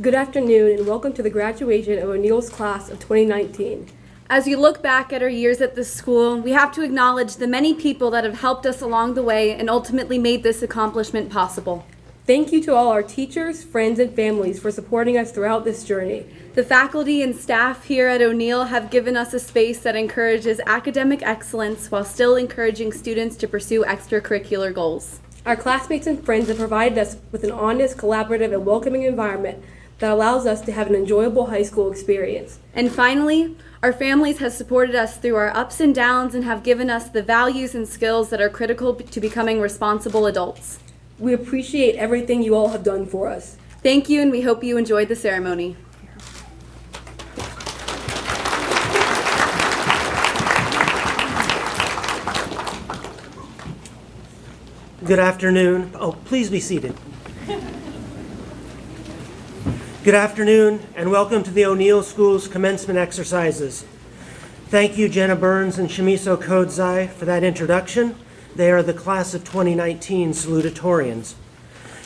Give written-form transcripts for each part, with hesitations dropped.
Good afternoon and welcome to the graduation of O'Neill's class of 2019. As we look back at our years at this school, we have to acknowledge the many people that have helped us along the way and ultimately made this accomplishment possible. Thank you to all our teachers, friends, and families for supporting us throughout this journey. The faculty and staff here at O'Neill have given us a space that encourages academic excellence while still encouraging students to pursue extracurricular goals. Our classmates and friends have provided us with an honest, collaborative, and welcoming environment that allows us to have an enjoyable high school experience. And finally, our families have supported us through our ups and downs and have given us the values and skills that are critical to becoming responsible adults. We appreciate everything you all have done for us. Thank you, and we hope you enjoyed the ceremony. Good afternoon. Oh, please be seated. Good afternoon, and welcome to the O'Neill School's commencement exercises. Thank you, Jenna Burns and Shimiso Kodzai, for that introduction. They are the class of 2019 salutatorians.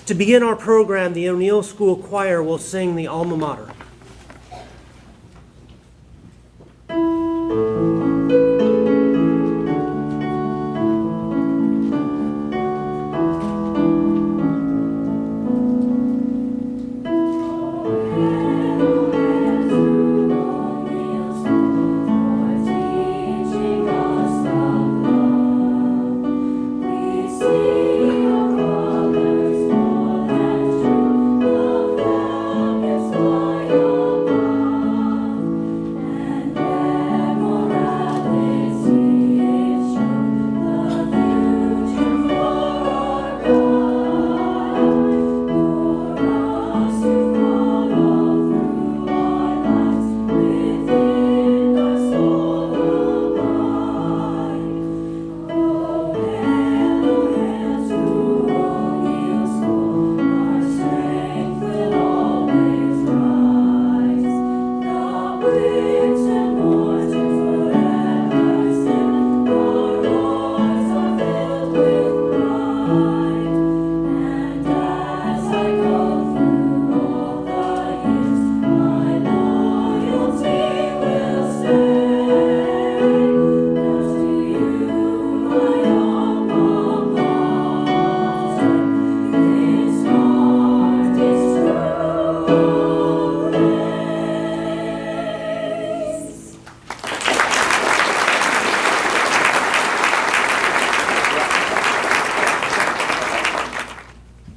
To begin our program, the O'Neill School Choir will sing the Alma Mater.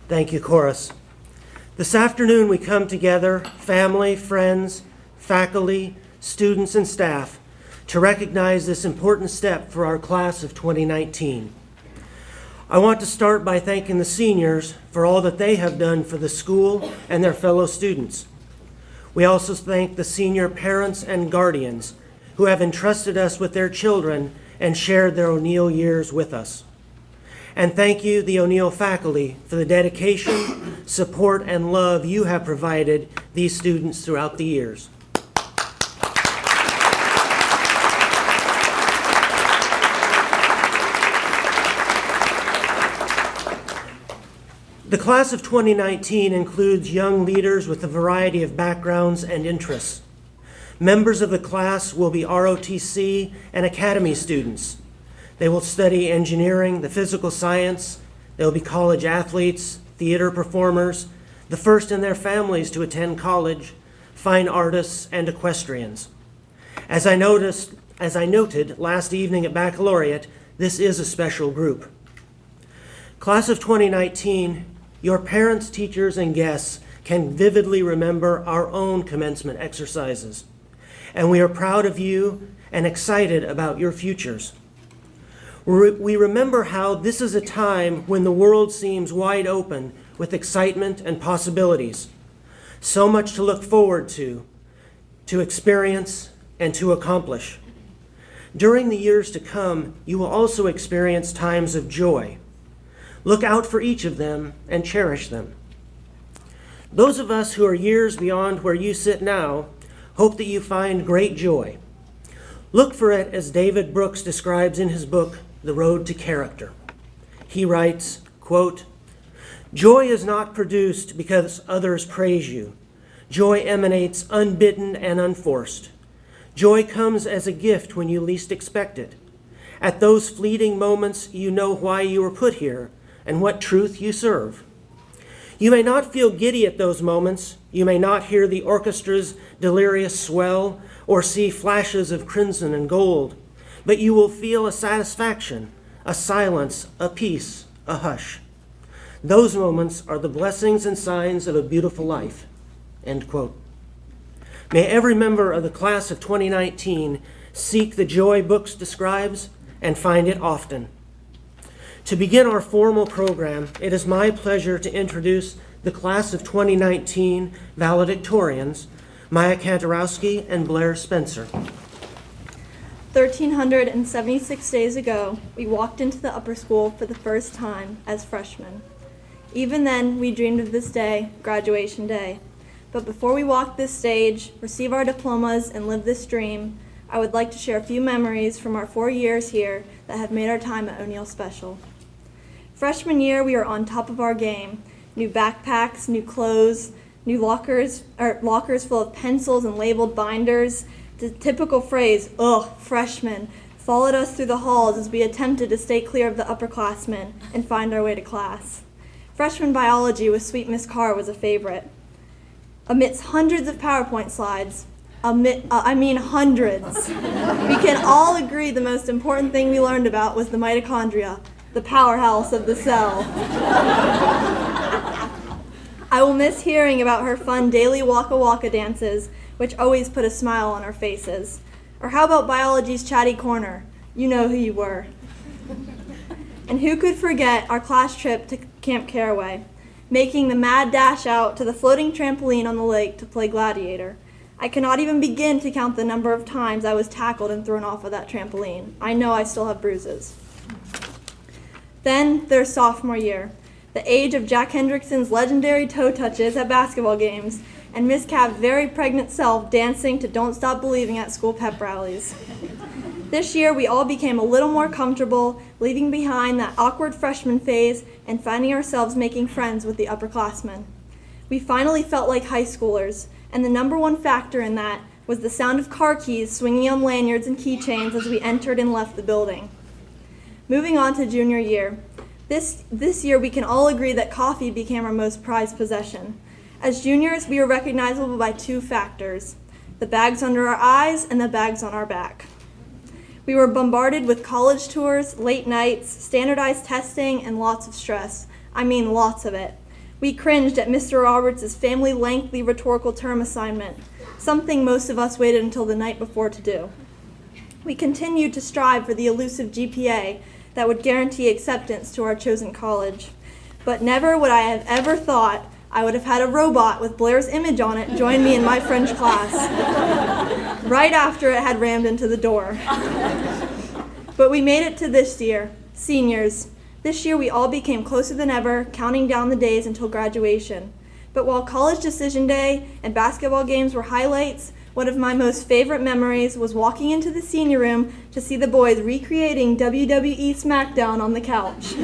Thank you, chorus. This afternoon we come together, family, friends, faculty, students, and staff, to recognize this important step for our class of 2019. I want to start by thanking the seniors for all that they have done for the school and their fellow students. We also thank the senior parents and guardians who have entrusted us with their children and shared their O'Neill years with us. And thank you, the O'Neill faculty, for the dedication, support, and love you have provided these students throughout the years. The class of 2019 includes young leaders with a variety of backgrounds and interests. Members of the class will be ROTC and Academy students. They will study engineering, the physical science. They'll be college athletes, theater performers, the first in their families to attend college, fine artists, and equestrians. As I noted last evening at baccalaureate, this is a special group. Class of 2019, your parents, teachers, and guests can vividly remember our own commencement exercises. And we are proud of you and excited about your futures. We remember how this is a time when the world seems wide open with excitement and possibilities. So much to look forward to experience, and to accomplish. During the years to come, you will also experience times of joy. Look out for each of them and cherish them. Those of us who are years beyond where you sit now hope that you find great joy. Look for it as David Brooks describes in his book, The Road to Character. He writes, quote, "Joy is not produced because others praise you, Joy emanates unbidden and unforced. Joy comes as a gift when you least expect it. At those fleeting moments, you know why you were put here and what truth you serve. You may not feel giddy at those moments. You may not hear the orchestra's delirious swell or see flashes of crimson and gold, but you will feel a satisfaction, a silence, a peace, a hush. Those moments are the blessings and signs of a beautiful life." End quote. May every member of the class of 2019 seek the joy books describes and find it often. To begin our formal program, it is my pleasure to introduce the class of 2019 valedictorians, Maya Kantorowski and Blair Spencer. 1,376 days ago, we walked into the upper school for the first time as freshmen. Even then, we dreamed of this day, graduation day. But before we walk this stage, receive our diplomas, and live this dream, I would like to share a few memories from our 4 years here that have made our time at O'Neill special. Freshman year, we were on top of our game. New backpacks, new clothes, new lockers full of pencils and labeled binders. The typical phrase, "Ugh, freshmen," followed us through the halls as we attempted to stay clear of the upperclassmen and find our way to class. Freshman biology with sweet Miss Carr was a favorite. Amidst hundreds of PowerPoint slides, hundreds, we can all agree the most important thing we learned about was the mitochondria, the powerhouse of the cell. I will miss hearing about her fun daily waka-waka dances, which always put a smile on our faces. Or how about biology's chatty corner? You know who you were. And who could forget our class trip to Camp Caraway, making the mad dash out to the floating trampoline on the lake to play gladiator. I cannot even begin to count the number of times I was tackled and thrown off of that trampoline. I know I still have bruises. Then there's sophomore year, the age of Jack Hendrickson's legendary toe touches at basketball games, and Miss Cab's very pregnant self dancing to Don't Stop Believing at school pep rallies. This year, we all became a little more comfortable, leaving behind that awkward freshman phase and finding ourselves making friends with the upperclassmen. We finally felt like high schoolers, and the number one factor in that was the sound of car keys swinging on lanyards and keychains as we entered and left the building. Moving on to junior year. This year, we can all agree that coffee became our most prized possession. As juniors, we were recognizable by two factors: the bags under our eyes and the bags on our back. We were bombarded with college tours, late nights, standardized testing, and lots of stress. I mean, lots of it. We cringed at Mr. Roberts' family-lengthy rhetorical term assignment, something most of us waited until the night before to do. We continued to strive for the elusive GPA that would guarantee acceptance to our chosen college. But never would I have ever thought I would have had a robot with Blair's image on it join me in my French class, right after it had rammed into the door. But we made it to this year, seniors. This year we all became closer than ever, counting down the days until graduation. But while college decision day and basketball games were highlights, one of my most favorite memories was walking into the senior room to see the boys recreating WWE SmackDown on the couch.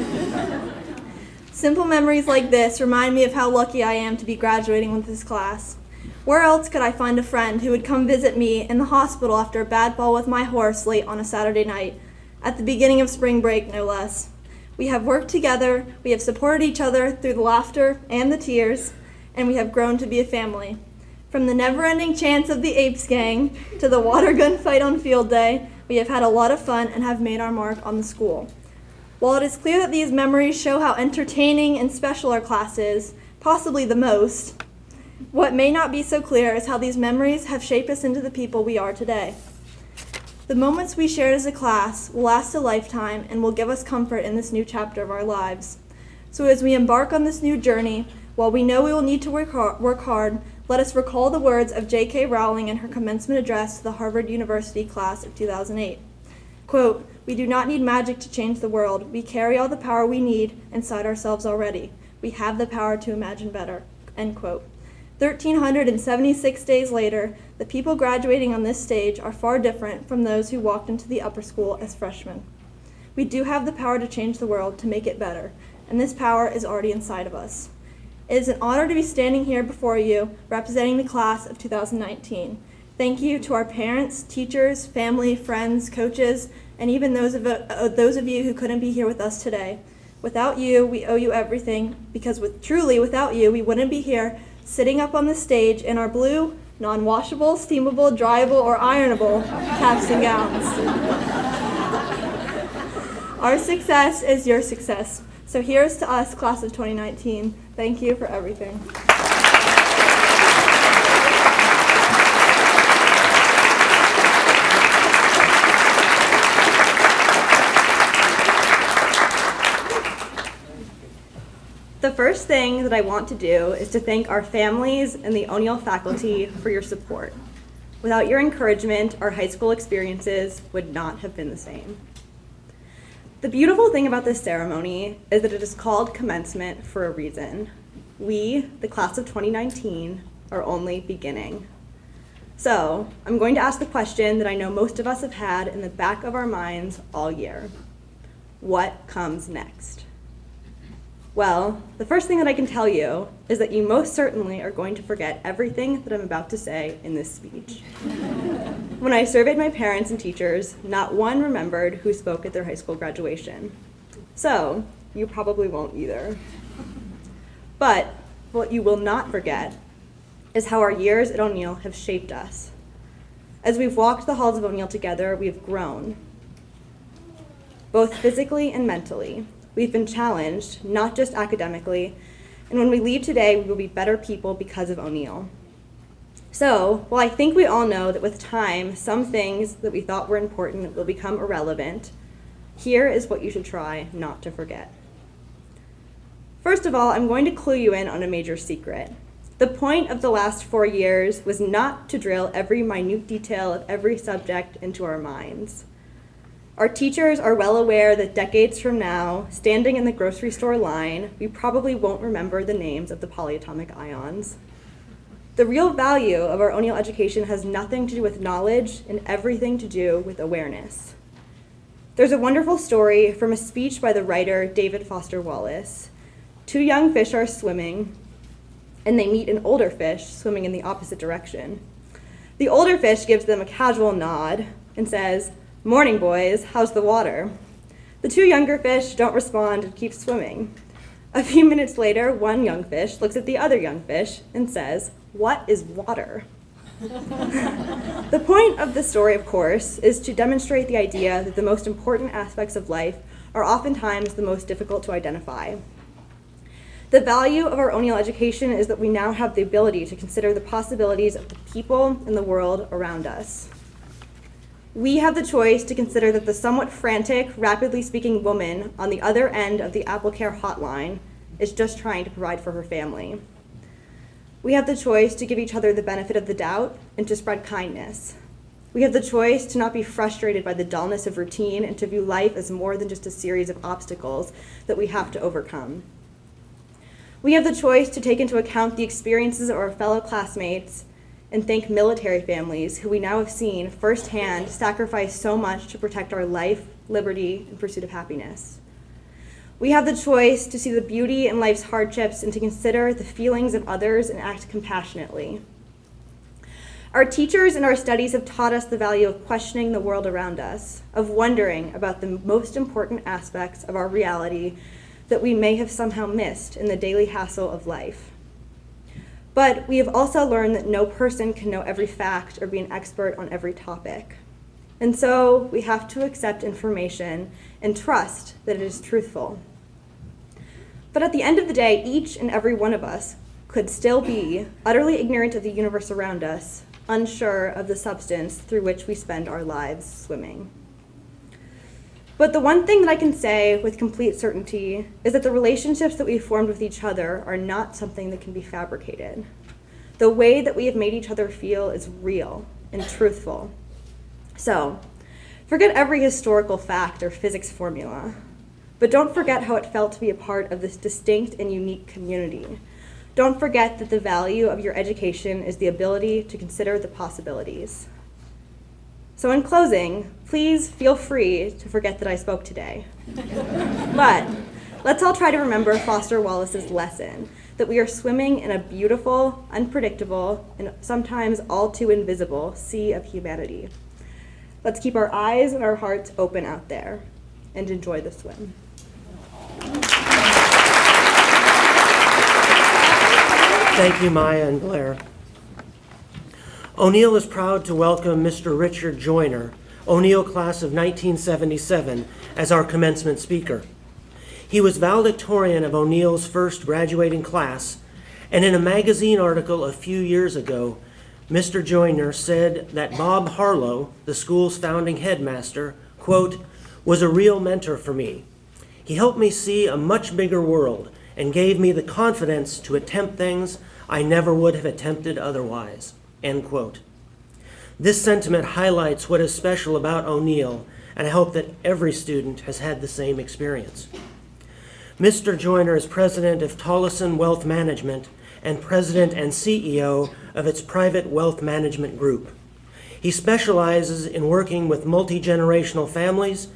Simple memories like this remind me of how lucky I am to be graduating with this class. Where else could I find a friend who would come visit me in the hospital after a bad fall with my horse late on a Saturday night, at the beginning of spring break, no less? We have worked together, we have supported each other through the laughter and the tears, and we have grown to be a family. From the never-ending chants of the Apes Gang to the water gun fight on field day, we have had a lot of fun and have made our mark on the school. While it is clear that these memories show how entertaining and special our class is, possibly the most, what may not be so clear is how these memories have shaped us into the people we are today. The moments we shared as a class will last a lifetime and will give us comfort in this new chapter of our lives. So as we embark on this new journey, while we know we will need to work hard, let us recall the words of J.K. Rowling in her commencement address to the Harvard University class of 2008. Quote, "We do not need magic to change the world. We carry all the power we need inside ourselves already. We have the power to imagine better." End quote. 1,376 days later, the people graduating on this stage are far different from those who walked into the upper school as freshmen. We do have the power to change the world, to make it better, and this power is already inside of us. It is an honor to be standing here before you, representing the class of 2019. Thank you to our parents, teachers, family, friends, coaches, and even those of you who couldn't be here with us today. Without you, we owe you everything, because truly without you, we wouldn't be here sitting up on the stage in our blue, non-washable, steamable, dryable, or ironable caps and gowns. Our success is your success. So here's to us, class of 2019. Thank you for everything. The first thing that I want to do is to thank our families and the O'Neill faculty for your support. Without your encouragement, our high school experiences would not have been the same. The beautiful thing about this ceremony is that it is called commencement for a reason. We, the class of 2019, are only beginning. So, I'm going to ask the question that I know most of us have had in the back of our minds all year. What comes next? Well, the first thing that I can tell you is that you most certainly are going to forget everything that I'm about to say in this speech. When I surveyed my parents and teachers, not one remembered who spoke at their high school graduation. So, you probably won't either. But what you will not forget is how our years at O'Neill have shaped us. As we've walked the halls of O'Neill together, we've grown, both physically and mentally. We've been challenged, not just academically, and when we leave today, we will be better people because of O'Neill. So, while I think we all know that with time, some things that we thought were important will become irrelevant, here is what you should try not to forget. First of all, I'm going to clue you in on a major secret. The point of the last 4 years was not to drill every minute detail of every subject into our minds. Our teachers are well aware that decades from now, standing in the grocery store line, we probably won't remember the names of the polyatomic ions. The real value of our O'Neill education has nothing to do with knowledge and everything to do with awareness. There's a wonderful story from a speech by the writer David Foster Wallace. 2 young fish are swimming, and they meet an older fish swimming in the opposite direction. The older fish gives them a casual nod and says, "Morning, boys, how's the water?" The 2 younger fish don't respond and keep swimming. A few minutes later, one young fish looks at the other young fish and says, "What is water?" The point of the story, of course, is to demonstrate the idea that the most important aspects of life are oftentimes the most difficult to identify. The value of our O'Neill education is that we now have the ability to consider the possibilities of the people and the world around us. We have the choice to consider that the somewhat frantic, rapidly speaking woman on the other end of the AppleCare hotline is just trying to provide for her family. We have the choice to give each other the benefit of the doubt and to spread kindness. We have the choice to not be frustrated by the dullness of routine and to view life as more than just a series of obstacles that we have to overcome. We have the choice to take into account the experiences of our fellow classmates and thank military families who we now have seen firsthand sacrifice so much to protect our life, liberty, and pursuit of happiness. We have the choice to see the beauty in life's hardships and to consider the feelings of others and act compassionately. Our teachers and our studies have taught us the value of questioning the world around us, of wondering about the most important aspects of our reality that we may have somehow missed in the daily hassle of life. But we have also learned that no person can know every fact or be an expert on every topic. And so we have to accept information and trust that it is truthful. But at the end of the day, each and every one of us could still be utterly ignorant of the universe around us, unsure of the substance through which we spend our lives swimming. But the one thing that I can say with complete certainty is that the relationships that we've formed with each other are not something that can be fabricated. The way that we have made each other feel is real and truthful. So, forget every historical fact or physics formula, but don't forget how it felt to be a part of this distinct and unique community. Don't forget that the value of your education is the ability to consider the possibilities. So in closing, please feel free to forget that I spoke today. But let's all try to remember Foster Wallace's lesson, that we are swimming in a beautiful, unpredictable, and sometimes all too invisible sea of humanity. Let's keep our eyes and our hearts open out there and enjoy the swim. Thank you, Maya and Blair. O'Neill is proud to welcome Mr. Richard Joyner, O'Neill class of 1977, as our commencement speaker. He was valedictorian of O'Neill's first graduating class, and in a magazine article a few years ago, Mr. Joyner said that Bob Harlow, the school's founding headmaster, quote, was a real mentor for me. He helped me see a much bigger world and gave me the confidence to attempt things I never would have attempted otherwise, end quote. This sentiment highlights what is special about O'Neill, and I hope that every student has had the same experience. Mr. Joyner is president of Tollison Wealth Management and president and CEO of its private wealth management group. He specializes in working with multi-generational families,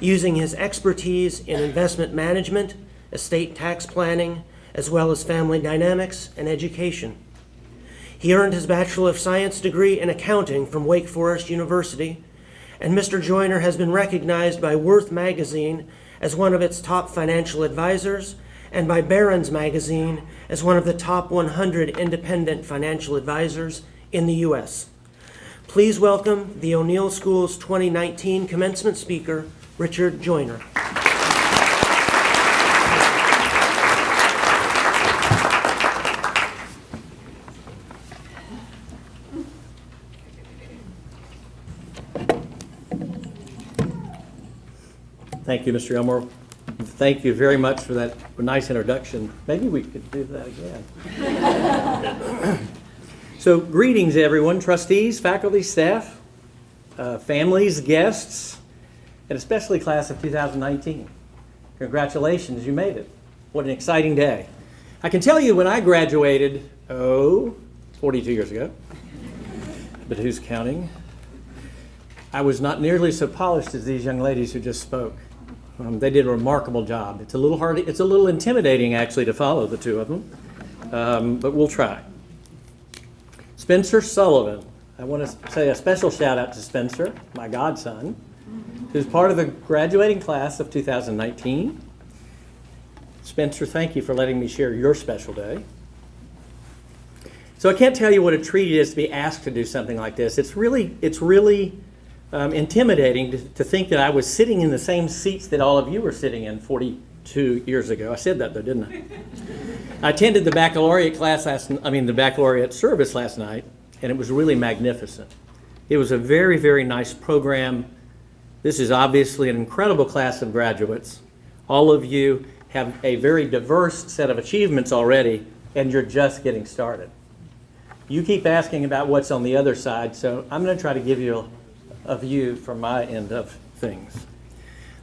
using his expertise in investment management, estate tax planning, as well as family dynamics and education. He earned his Bachelor of Science degree in accounting from Wake Forest University, and Mr. Joyner has been recognized by Worth Magazine as one of its top financial advisors and by Barron's Magazine as one of the top 100 independent financial advisors in the U.S. Please welcome the O'Neill School's 2019 commencement speaker, Richard Joyner. Thank you, Mr. Elmore. Thank you very much for that nice introduction. Maybe we could do that again. So, greetings, everyone, trustees, faculty, staff, families, guests, and especially class of 2019. Congratulations, you made it. What an exciting day. I can tell you when I graduated, 42 years ago, but who's counting? I was not nearly so polished as these young ladies who just spoke. They did a remarkable job. It's a little hard, it's a little intimidating actually to follow the two of them, but we'll try. Spencer Sullivan. I want to say a special shout out to Spencer, my godson, who's part of the graduating class of 2019. Spencer, thank you for letting me share your special day. So I can't tell you what a treat it is to be asked to do something like this. It's really intimidating to think that I was sitting in the same seats that all of you were sitting in 42 years ago. I said that though, didn't I? I attended the baccalaureate the baccalaureate service last night, and it was really magnificent. It was a very, very nice program. This is obviously an incredible class of graduates. All of you have a very diverse set of achievements already, and you're just getting started. You keep asking about what's on the other side, so I'm going to try to give you a view from my end of things.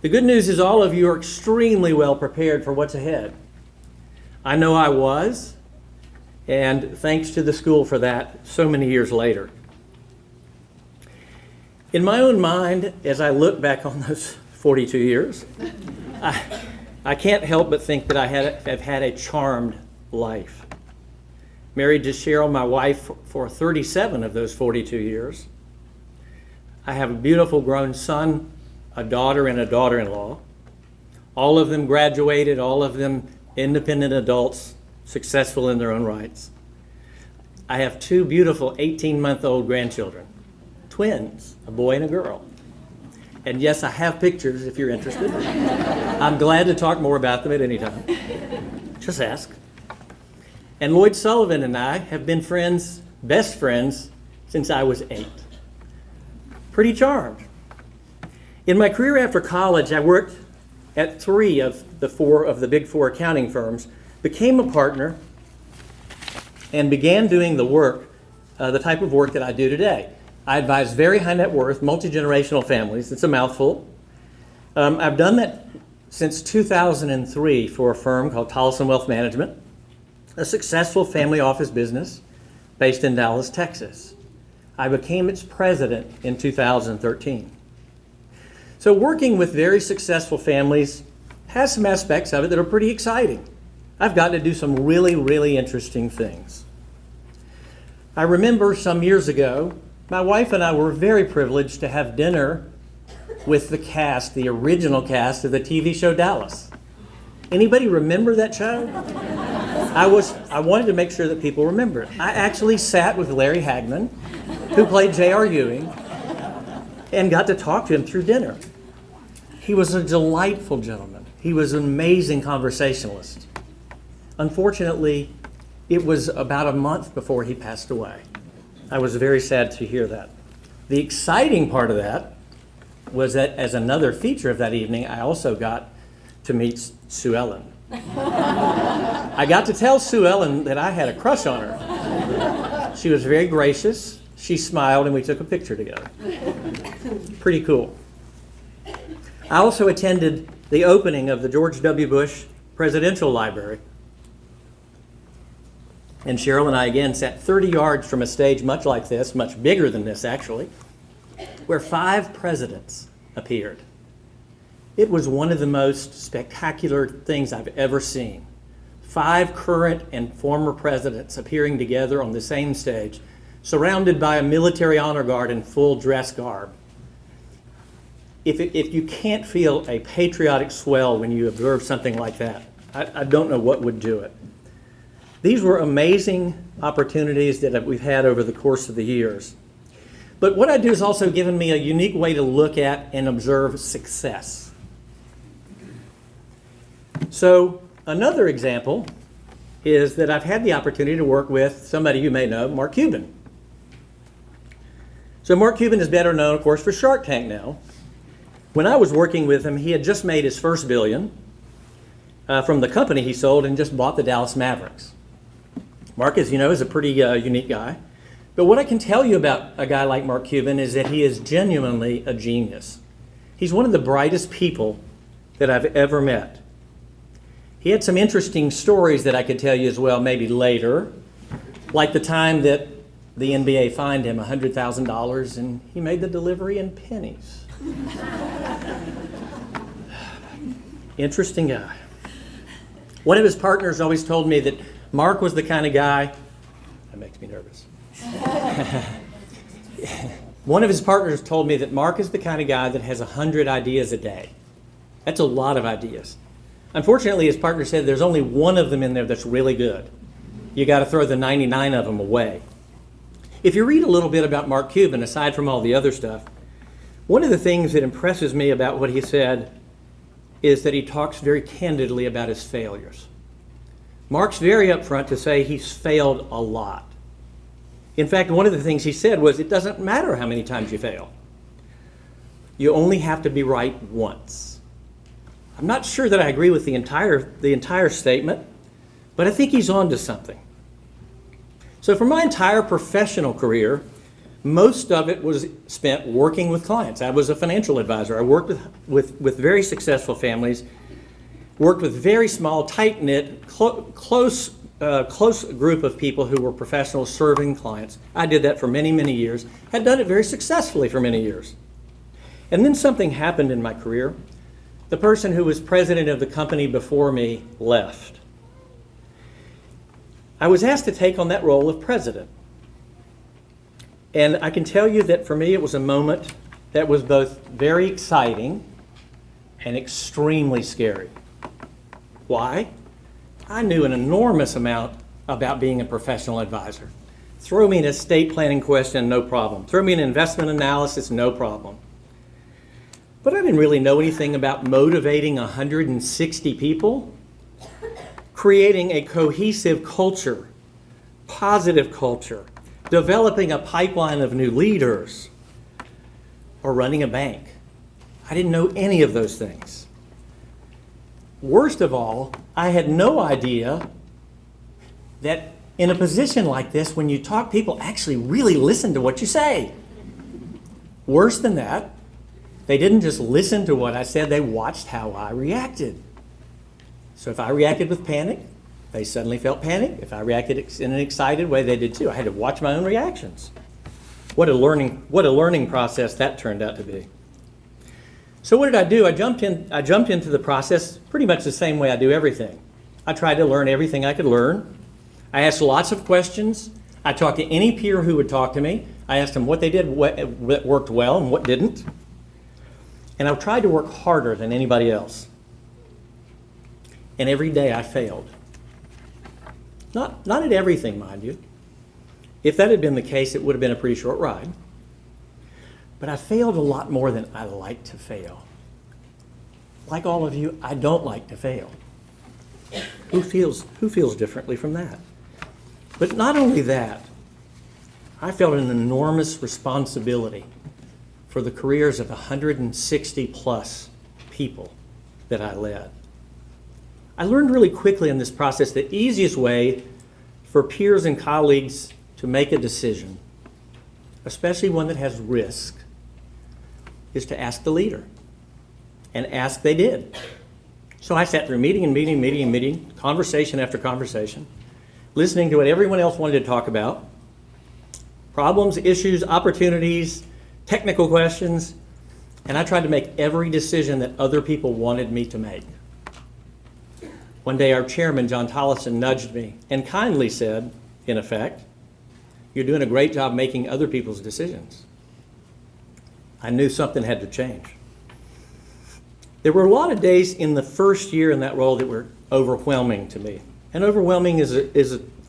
The good news is all of you are extremely well prepared for what's ahead. I know I was, and thanks to the school for that so many years later. In my own mind, as I look back on those 42 years, I can't help but think that I have had a charmed life. Married to Cheryl, my wife, for 37 of those 42 years. I have a beautiful grown son, a daughter, and a daughter-in-law. All of them graduated, all of them independent adults, successful in their own rights. I have two beautiful 18-month-old grandchildren, twins, a boy and a girl. And yes, I have pictures if you're interested. I'm glad to talk more about them at any time. Just ask. And Lloyd Sullivan and I have been friends, best friends, since I was 8. Pretty charmed. In my career after college, I worked at 3 of the big 4 accounting firms, became a partner, and began doing the work, the type of work that I do today. I advise very high net worth, multi-generational families. It's a mouthful. I've done that since 2003 for a firm called Tollison Wealth Management, a successful family office business based in Dallas, Texas. I became its president in 2013. So working with very successful families has some aspects of it that are pretty exciting. I've gotten to do some really, really interesting things. I remember some years ago, my wife and I were very privileged to have dinner with the cast, the original cast of the TV show Dallas. Anybody remember that show? I wanted to make sure that people remember it. I actually sat with Larry Hagman, who played J.R. Ewing, and got to talk to him through dinner. He was a delightful gentleman. He was an amazing conversationalist. Unfortunately, it was about a month before he passed away. I was very sad to hear that. The exciting part of that was that as another feature of that evening, I also got to meet Sue Ellen. I got to tell Sue Ellen that I had a crush on her. She was very gracious. She smiled and we took a picture together. Pretty cool. I also attended the opening of the George W. Bush Presidential Library. And Cheryl and I again sat 30 yards from a stage much like this, much bigger than this actually, where 5 presidents appeared. It was one of the most spectacular things I've ever seen. 5 current and former presidents appearing together on the same stage, surrounded by a military honor guard in full dress garb. If you can't feel a patriotic swell when you observe something like that, I don't know what would do it. These were amazing opportunities that we've had over the course of the years. But what I do is also given me a unique way to look at and observe success. So another example is that I've had the opportunity to work with somebody you may know, Mark Cuban. So Mark Cuban is better known, of course, for Shark Tank now. When I was working with him, he had just made his first $1 billion from the company he sold and just bought the Dallas Mavericks. Mark, as you know, is a pretty unique guy. But what I can tell you about a guy like Mark Cuban is that he is genuinely a genius. He's one of the brightest people that I've ever met. He had some interesting stories that I could tell you as well, maybe later, like the time that the NBA fined him $100,000 and he made the delivery in pennies. Interesting guy. One of his partners always told me that Mark was the kind of guy, that makes me nervous. One of his partners told me that Mark is the kind of guy that has 100 ideas a day. That's a lot of ideas. Unfortunately, his partner said there's only one of them in there that's really good. You got to throw the 99 of them away. If you read a little bit about Mark Cuban, aside from all the other stuff, one of the things that impresses me about what he said is that he talks very candidly about his failures. Mark's very upfront to say he's failed a lot. In fact, one of the things he said was, it doesn't matter how many times you fail. You only have to be right once. I'm not sure that I agree with the entire statement, but I think he's on to something. So for my entire professional career, most of it was spent working with clients. I was a financial advisor. I worked with very successful families, worked with very small, tight-knit, close group of people who were professionals serving clients. I did that for many, many years, had done it very successfully for many years. And then something happened in my career. The person who was president of the company before me left. I was asked to take on that role of president. And I can tell you that for me it was a moment that was both very exciting and extremely scary. Why? I knew an enormous amount about being a professional advisor. Throw me an estate planning question, no problem. Throw me an investment analysis, no problem. But I didn't really know anything about motivating 160 people, creating a cohesive culture, positive culture, developing a pipeline of new leaders, or running a bank. I didn't know any of those things. Worst of all, I had no idea that in a position like this, when you talk, people actually really listen to what you say. Worse than that, they didn't just listen to what I said, they watched how I reacted. So if I reacted with panic, they suddenly felt panic. If I reacted in an excited way, they did too. I had to watch my own reactions. What a learning process that turned out to be. So what did I do? I jumped into the process pretty much the same way I do everything. I tried to learn everything I could learn. I asked lots of questions. I talked to any peer who would talk to me. I asked them what they did, what worked well and what didn't. And I tried to work harder than anybody else. And every day I failed. Not at everything, mind you. If that had been the case, it would have been a pretty short ride. But I failed a lot more than I like to fail. Like all of you, I don't like to fail. Who feels differently from that? But not only that, I felt an enormous responsibility for the careers of 160 plus people that I led. I learned really quickly in this process the easiest way for peers and colleagues to make a decision, especially one that has risk, is to ask the leader. And ask they did. So I sat through meeting, conversation after conversation, listening to what everyone else wanted to talk about, problems, issues, opportunities, technical questions, and I tried to make every decision that other people wanted me to make. One day our chairman, John Tollison, nudged me and kindly said, in effect, "You're doing a great job making other people's decisions." I knew something had to change. There were a lot of days in the first year in that role that were overwhelming to me. And overwhelming is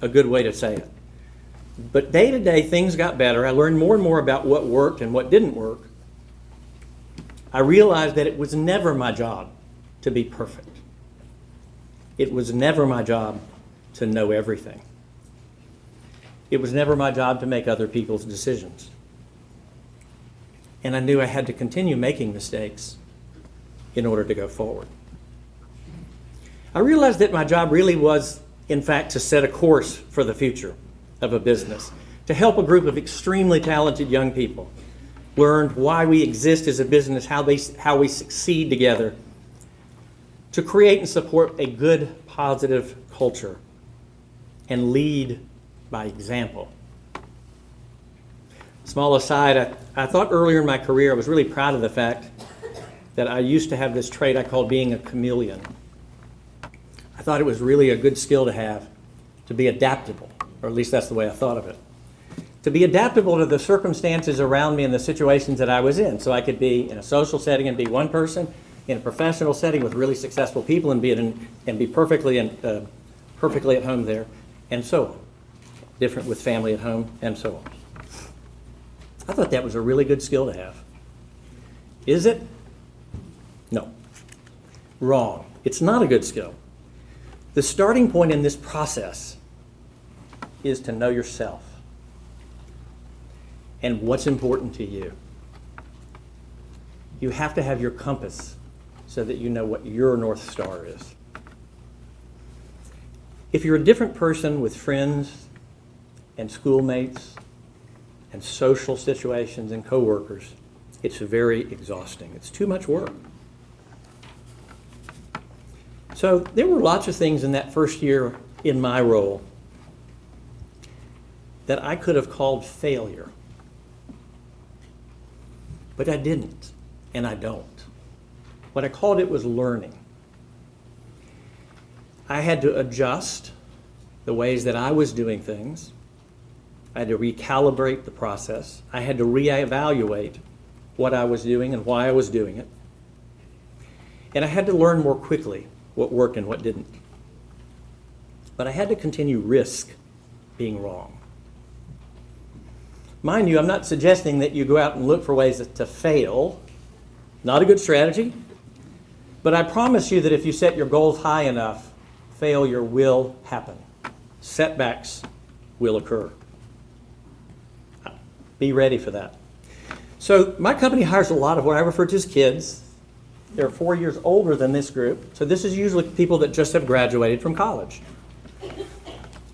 a good way to say it. But day to day, things got better. I learned more and more about what worked and what didn't work. I realized that it was never my job to be perfect. It was never my job to know everything. It was never my job to make other people's decisions. And I knew I had to continue making mistakes in order to go forward. I realized that my job really was, in fact, to set a course for the future of a business, to help a group of extremely talented young people learn why we exist as a business, how we succeed together, to create and support a good, positive culture, and lead by example. Small aside, I thought earlier in my career I was really proud of the fact that I used to have this trait I called being a chameleon. I thought it was really a good skill to have, to be adaptable, or at least that's the way I thought of it. To be adaptable to the circumstances around me and the situations that I was in. So I could be in a social setting and be one person, in a professional setting with really successful people and be perfectly at home there, and so on. Different with family at home, and so on. I thought that was a really good skill to have. Is it? No. Wrong. It's not a good skill. The starting point in this process is to know yourself and what's important to you. You have to have your compass so that you know what your North Star is. If you're a different person with friends and schoolmates and social situations and coworkers, it's very exhausting. It's too much work. So there were lots of things in that first year in my role that I could have called failure. But I didn't, and I don't. What I called it was learning. I had to adjust the ways that I was doing things. I had to recalibrate the process. I had to reevaluate what I was doing and why I was doing it. And I had to learn more quickly what worked and what didn't. But I had to continue risk being wrong. Mind you, I'm not suggesting that you go out and look for ways to fail. Not a good strategy. But I promise you that if you set your goals high enough, failure will happen. Setbacks will occur. Be ready for that. So my company hires a lot of what I refer to as kids. They're 4 years older than this group. So this is usually people that just have graduated from college.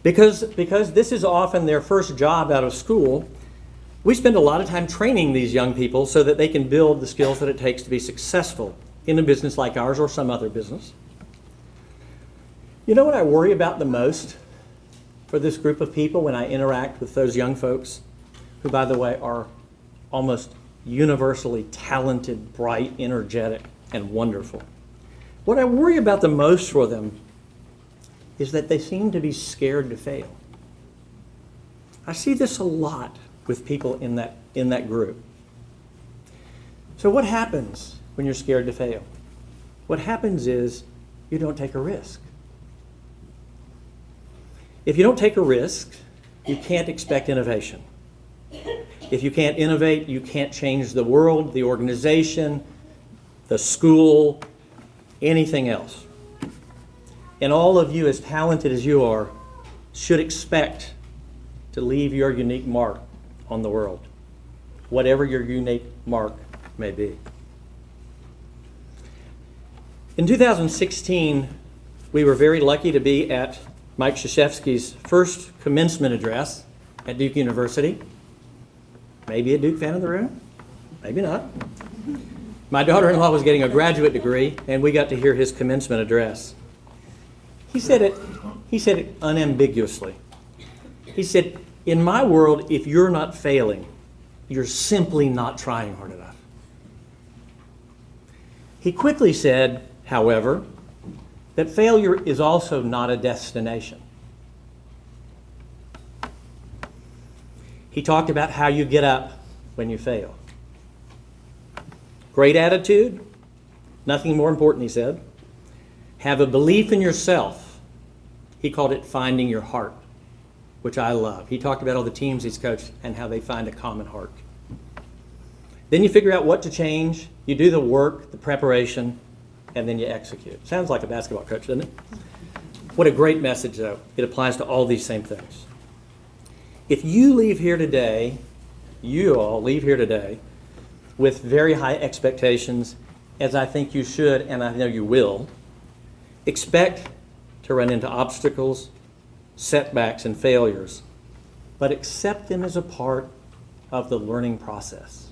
Because this is often their first job out of school, we spend a lot of time training these young people so that they can build the skills that it takes to be successful in a business like ours or some other business. You know what I worry about the most for this group of people when I interact with those young folks, who, by the way, are almost universally talented, bright, energetic, and wonderful? What I worry about the most for them is that they seem to be scared to fail. I see this a lot with people in that group. So what happens when you're scared to fail? What happens is you don't take a risk. If you don't take a risk, you can't expect innovation. If you can't innovate, you can't change the world, the organization, the school, anything else. And all of you, as talented as you are, should expect to leave your unique mark on the world, whatever your unique mark may be. In 2016, we were very lucky to be at Mike Krzyzewski's first commencement address at Duke University. Maybe a Duke fan in the room, maybe not. My daughter-in-law was getting a graduate degree, and we got to hear his commencement address. He said it unambiguously. He said, in my world, if you're not failing, you're simply not trying hard enough. He quickly said, however, that failure is also not a destination. He talked about how you get up when you fail. Great attitude, nothing more important, he said. Have a belief in yourself. He called it finding your heart, which I love. He talked about all the teams he's coached and how they find a common heart. Then you figure out what to change, you do the work, the preparation, and then you execute. Sounds like a basketball coach, doesn't it? What a great message, though. It applies to all these same things. If you leave here today, you all leave here today with very high expectations, as I think you should, and I know you will, expect to run into obstacles, setbacks, and failures, but accept them as a part of the learning process.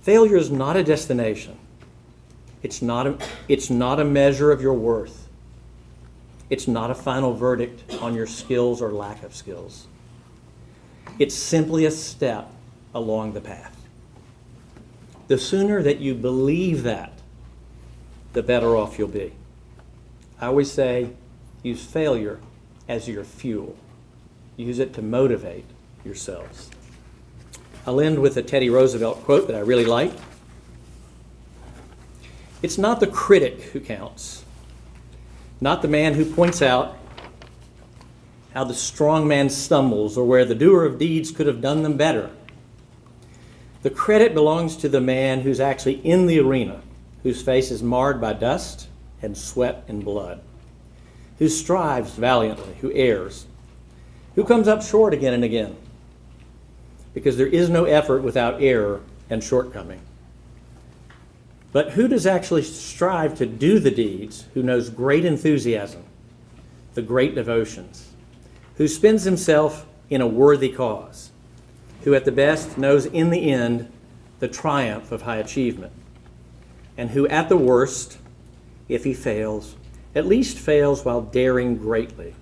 Failure is not a destination. It's not a measure of your worth. It's not a final verdict on your skills or lack of skills. It's simply a step along the path. The sooner that you believe that, the better off you'll be. I always say, use failure as your fuel. Use it to motivate yourselves. I'll end with a Teddy Roosevelt quote that I really like. It's not the critic who counts, not the man who points out how the strong man stumbles or where the doer of deeds could have done them better. The credit belongs to the man who's actually in the arena, whose face is marred by dust and sweat and blood, who strives valiantly, who errs, who comes up short again and again, because there is no effort without error and shortcoming. But who does actually strive to do the deeds, who knows great enthusiasm, the great devotions, who spends himself in a worthy cause, who at the best knows in the end the triumph of high achievement, and who at the worst, if he fails, at least fails while daring greatly,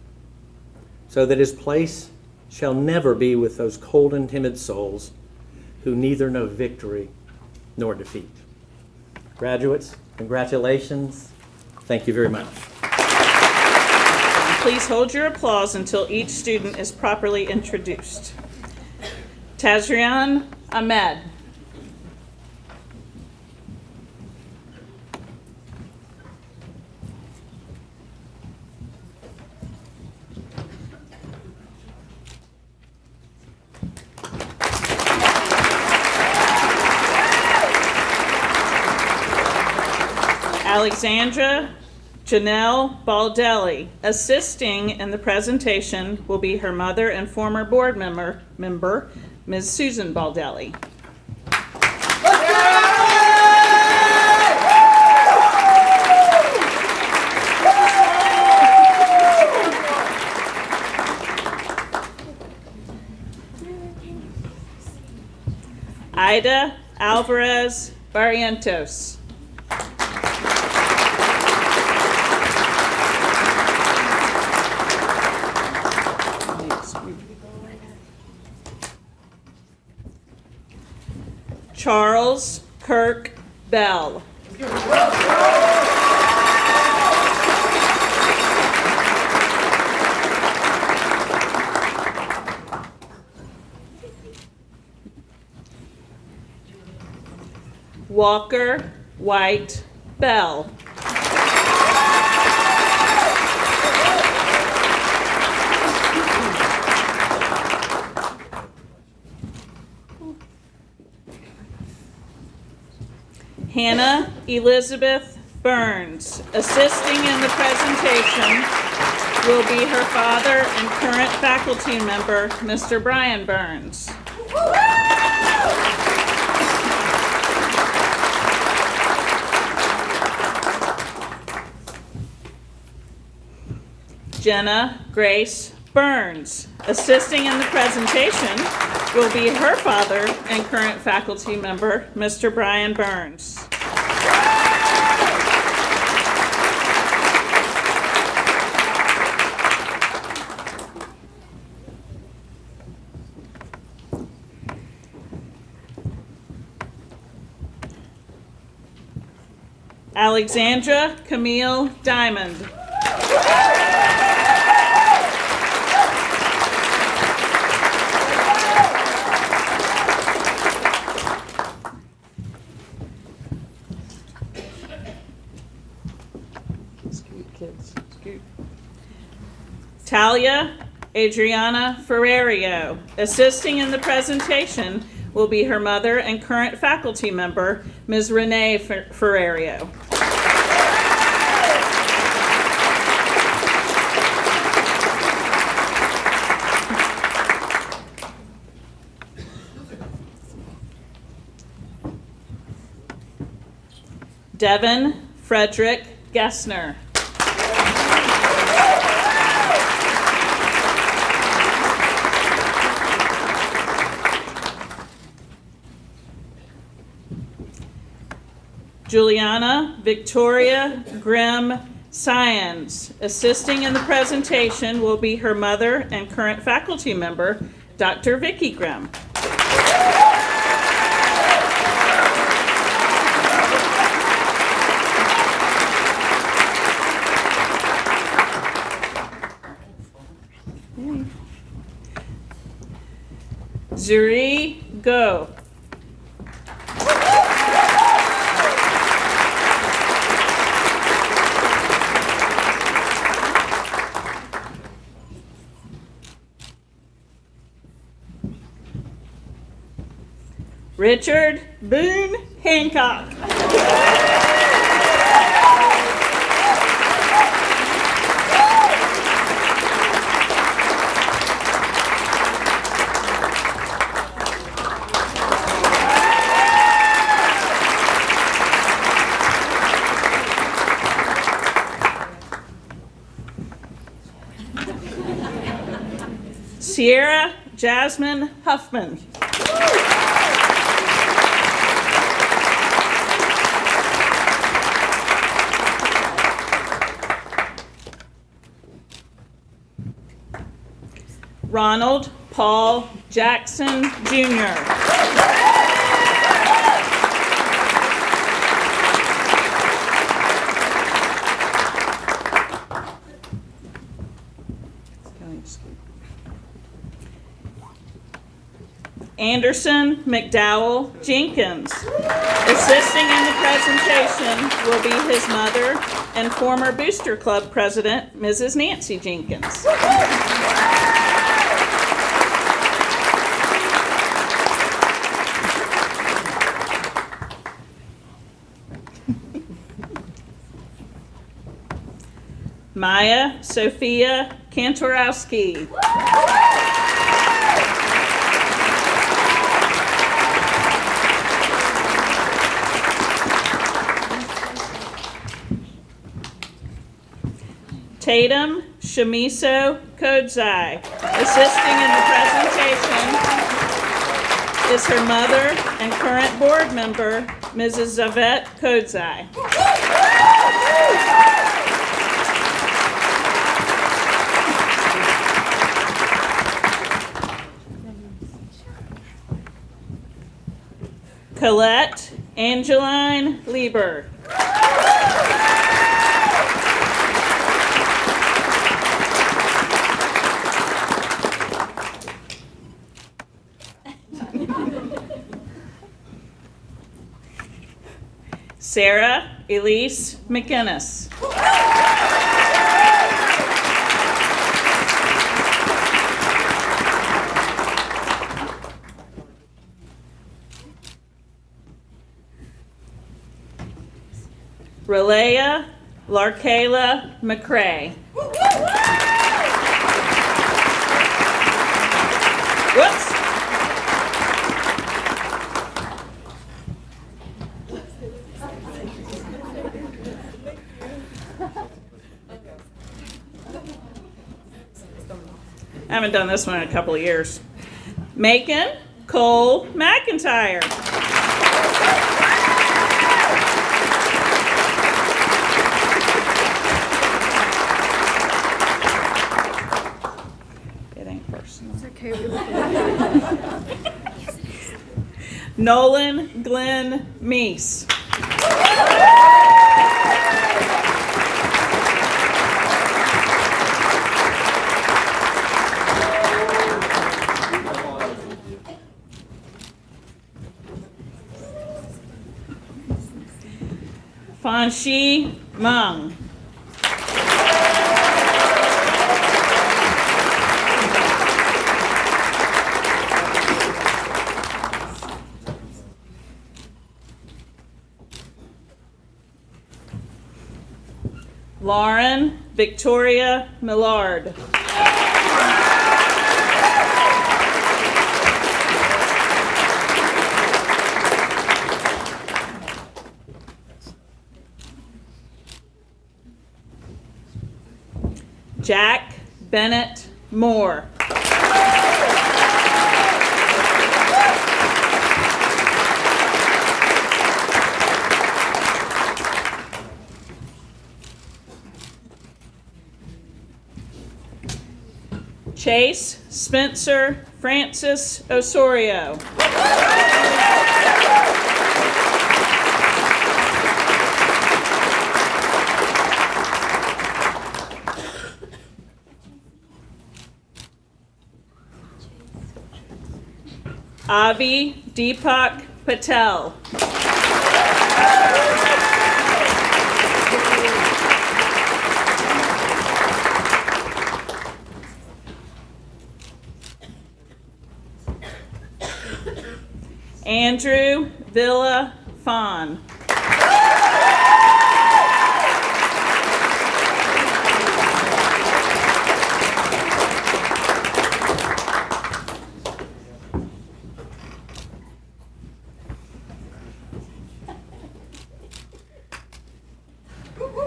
so that his place shall never be with those cold and timid souls who neither know victory nor defeat. Graduates, congratulations. Thank you very much. Please hold your applause until each student is properly introduced. Tazrian Ahmed. Alexandra Janelle Baldelli. Assisting in the presentation will be her mother and former board member, Ms. Susan Baldelli. Ida Alvarez Barrientos. Charles Kirk Bell. Walker White Bell. Hannah Elizabeth Burns. Assisting in the presentation will be her father and current faculty member, Mr. Brian Burns. Jenna Grace Burns. Assisting in the presentation will be her father and current faculty member, Mr. Brian Burns. Alexandra Camille Diamond. Scoot, kids, scoot. Talia Adriana Ferrerio. Assisting in the presentation will be her mother and current faculty member, Ms. Renee Ferrerio. Devin Frederick Gessner. Juliana Victoria Grimm Science. Assisting in the presentation will be her mother and current faculty member, Dr. Vicki Grimm. Zuri Go. Richard Boone Hancock. Sierra Jasmine Huffman. Ronald Paul Jackson, Jr. Anderson McDowell Jenkins. Assisting in the presentation will be his mother and former Booster Club president, Mrs. Nancy Jenkins. Maya Sophia Kantorowski. Tatum Shamiso Kodzai. Assisting in the presentation is her mother and current board member, Mrs. Zavette Kodzai. Colette Angeline Lieber. Sarah Elise McInnes. Relaya Larkayla McCrae. Whoops. I haven't done this one in a couple of years. Macon Cole McIntyre. It ain't personal. It's okay. Nolan Glenn Meese. Fanshi Meng. Lauren Victoria Millard. Jack Bennett Moore. Chase Spencer Francis Osorio. Avi Deepak Patel. Andrew Villa Fawn.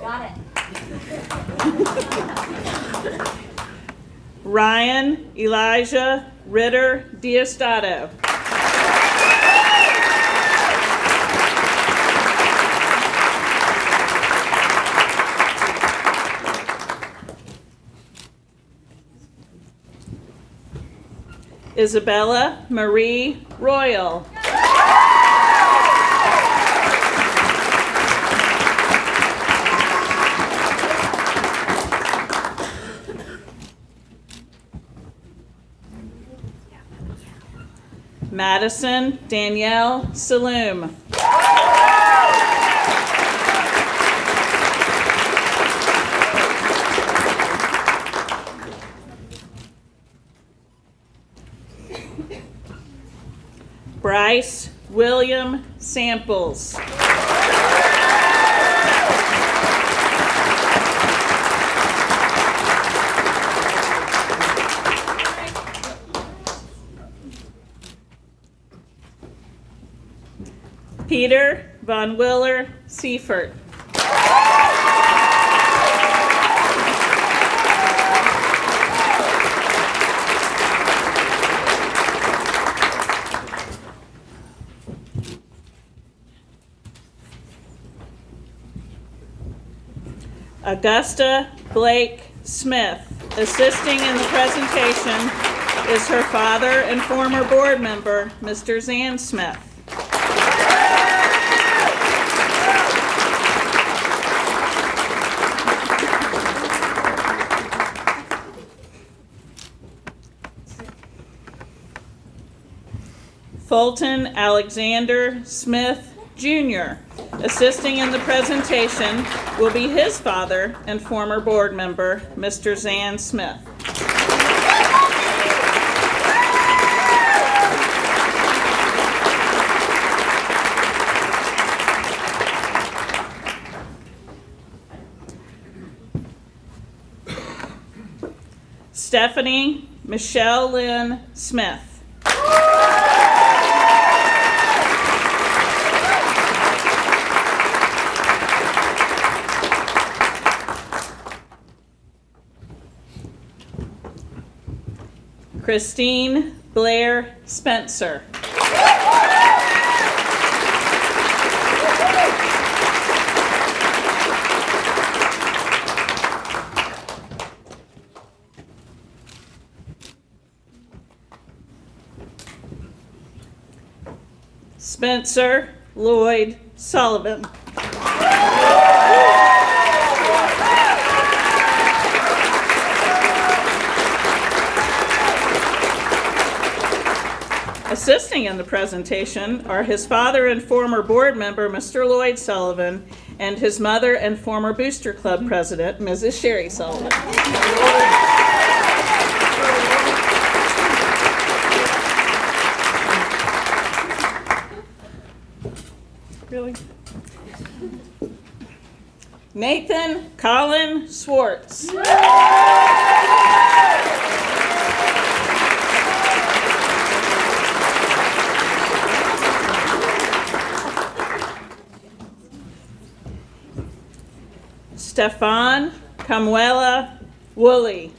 Got it. Ryan Elijah Ritter Diestado. Isabella Marie Royal. Madison Danielle Saloom. Bryce William Samples. Peter Von Willer Seifert. Augusta Blake Smith. Assisting in the presentation is her father and former board member, Mr. Zan Smith. Fulton Alexander Smith, Jr. Assisting in the presentation will be his father and former board member, Mr. Zan Smith. Stephanie Michelle Lynn Smith. Christine Blair Spencer. Spencer Lloyd Sullivan. Assisting in the presentation are his father and former board member, Mr. Lloyd Sullivan, and his mother and former Booster Club president, Mrs. Sherry Sullivan. Really? Nathan Colin Swartz. Stefan Camuela Woolley.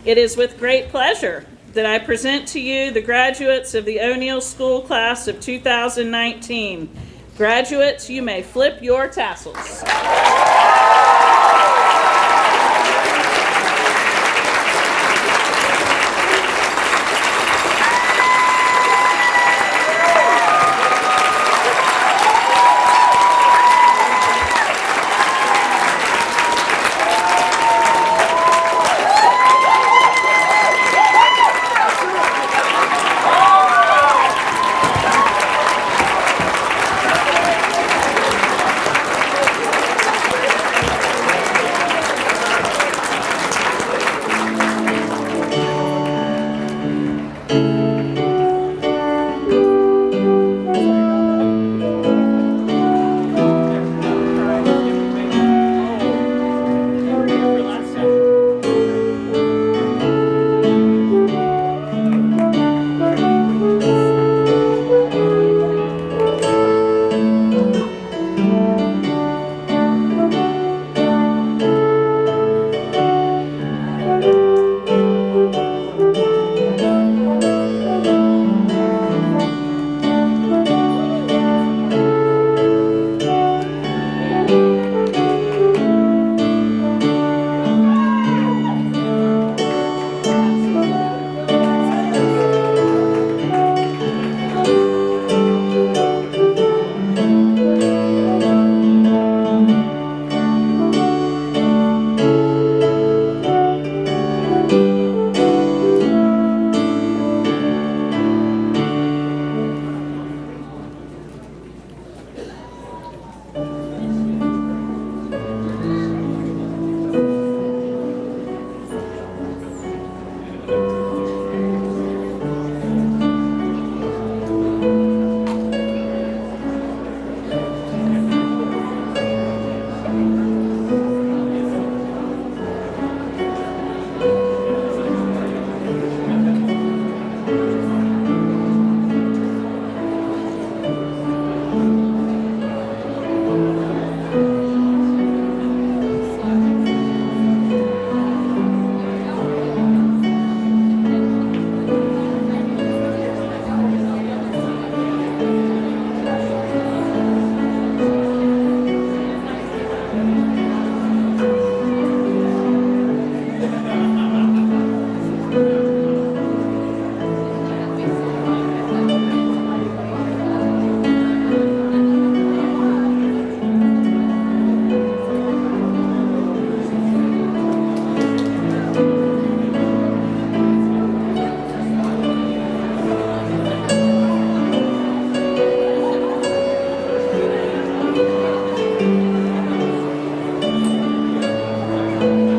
It is with great pleasure that I present to you the graduates of the O'Neill School Class of 2019. Graduates, you may flip your tassels. O'Neill.